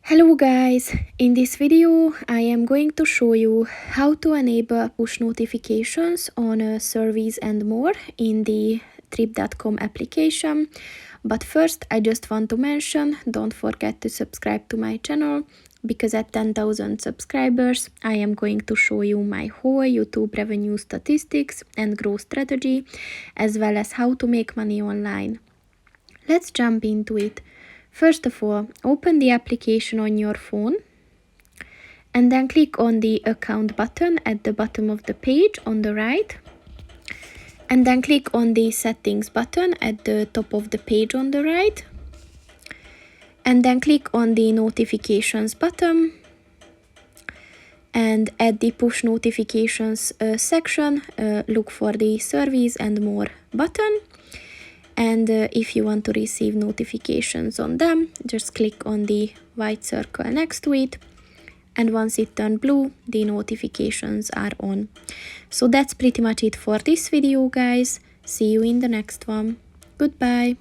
Hello guys, in this video I am going to show you how to enable push notifications on surveys and more in the Trip.com application. But first I just want to mention, don't forget to subscribe to my channel, because at 10,000 subscribers I am going to show you my whole YouTube revenue statistics and growth strategy, as well as how to make money online. Let's jump into it. First of all, open the application on your phone and then click on the account button at the bottom of the page on the right, and then click on the settings button at the top of the page on the right, and then click on the notifications button, and at the push notifications section look for the surveys and more button. And if you want to receive notifications on them, just click on the white circle next to it, and once it turns blue, the notifications are on. So that's pretty much it for this video, guys. See you in the next one. Goodbye.